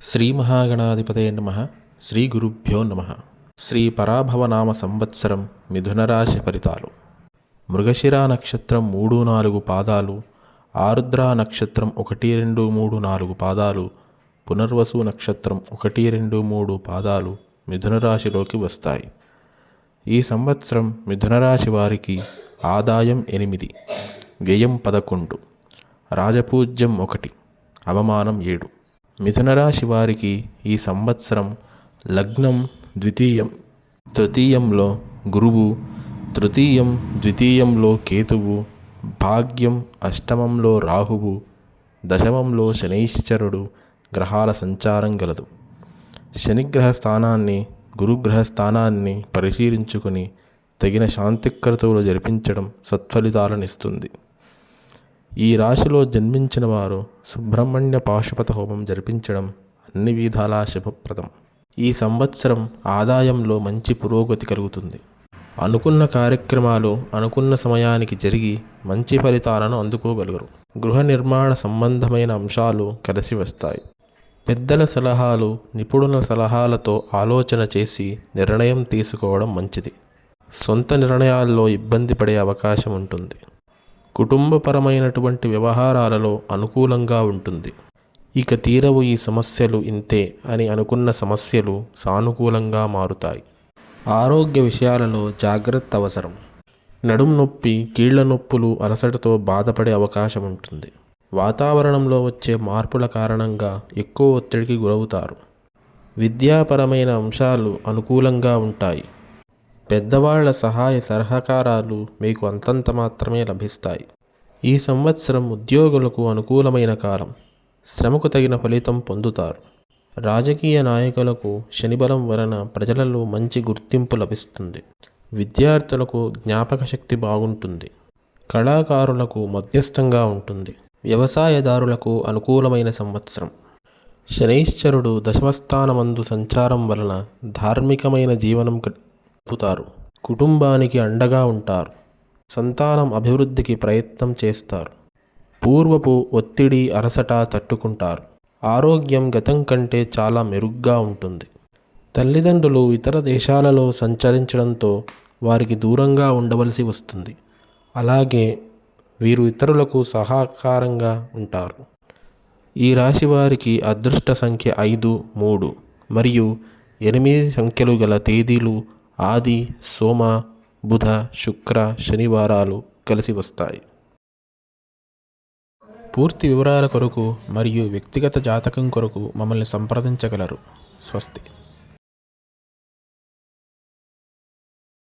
శ్రీ మహాగణాధిపతే నమః. శ్రీ గురుభ్యో నమః. శ్రీ పరాభవనామ సంవత్సరం మిథునరాశి ఫలితాలు. మృగశిర నక్షత్రం 3-4 పాదాలు, ఆరుద్ర నక్షత్రం 1-2-3-4 పాదాలు, పునర్వసు నక్షత్రం 1-2-3 పాదాలు మిథునరాశిలోకి వస్తాయి. ఈ సంవత్సరం మిథునరాశి వారికి ఆదాయం 8, వ్యయం 11, రాజపూజ్యం 1, అవమానం 7. మిథునరాశి వారికి ఈ సంవత్సరం లగ్నం తృతీయంలో గురువు, ద్వితీయంలో కేతువు, భాగ్యం అష్టమంలో రాహువు, దశమంలో శనైశ్చరుడు గ్రహాల సంచారం గలదు. శనిగ్రహ స్థానాన్ని, గురుగ్రహ స్థానాన్ని పరిశీలించుకుని తగిన శాంతిక్రతువులు జరిపించడం సత్ఫలితాలనిస్తుంది. ఈ రాశిలో జన్మించిన వారు సుబ్రహ్మణ్య పాశుపత హోమం జరిపించడం అన్ని విధాలా శుభప్రదం. ఈ సంవత్సరం ఆదాయంలో మంచి పురోగతి కలుగుతుంది. అనుకున్న కార్యక్రమాలు అనుకున్న సమయానికి జరిగి మంచి ఫలితాలను అందుకోగలరు. గృహ నిర్మాణ సంబంధమైన అంశాలు కలిసి వస్తాయి. పెద్దల సలహాలు, నిపుణుల సలహాలతో ఆలోచన చేసి నిర్ణయం తీసుకోవడం మంచిది. సొంత నిర్ణయాల్లో ఇబ్బంది పడే అవకాశం ఉంటుంది. కుటుంబపరమైనటువంటి వ్యవహారాలలో అనుకూలంగా ఉంటుంది. ఇక తీరవు ఈ సమస్యలు ఇంతే అని అనుకున్న సమస్యలు సానుకూలంగా మారుతాయి. ఆరోగ్య విషయాలలో జాగ్రత్త అవసరం. నడుం నొప్పి, కీళ్ల నొప్పులు, అలసటతో బాధపడే అవకాశం ఉంటుంది. వాతావరణంలో వచ్చే మార్పుల కారణంగా ఎక్కువ ఒత్తిడికి గురవుతారు. విద్యాపరమైన అంశాలు అనుకూలంగా ఉంటాయి. పెద్దవాళ్ల సహాయ సహకారాలు మీకు అంతంత మాత్రమే లభిస్తాయి. ఈ సంవత్సరం ఉద్యోగులకు అనుకూలమైన కాలం. శ్రమకు తగిన ఫలితం పొందుతారు. రాజకీయ నాయకులకు శనిబలం వలన ప్రజలలో మంచి గుర్తింపు లభిస్తుంది. విద్యార్థులకు జ్ఞాపక శక్తి బాగుంటుంది. కళాకారులకు మధ్యస్థంగా ఉంటుంది. వ్యవసాయదారులకు అనుకూలమైన సంవత్సరం. శనైశ్చరుడు దశమస్థానమందు సంచారం వలన ధార్మికమైన జీవనం గడుపుతారు. కుటుంబానికి అండగా ఉంటారు. సంతానం అభివృద్ధికి ప్రయత్నం చేస్తారు. పూర్వపు ఒత్తిడి, అలసట తట్టుకుంటారు. ఆరోగ్యం గతం కంటే చాలా మెరుగ్గా ఉంటుంది. తల్లిదండ్రులు ఇతర దేశాలలో సంచరించడంతో వారికి దూరంగా ఉండవలసి వస్తుంది. అలాగే వీరు ఇతరులకు సహకారంగా ఉంటారు. ఈ రాశి వారికి అదృష్ట సంఖ్య 5, 3 మరియు 8 సంఖ్యలు గల తేదీలు ఆది, సోమ, బుధ, శుక్ర, శనివారాలు కలిసి వస్తాయి. పూర్తి వివరాల కొరకు మరియు వ్యక్తిగత జాతకం కొరకు మమ్మల్ని సంప్రదించగలరు. స్వస్తి.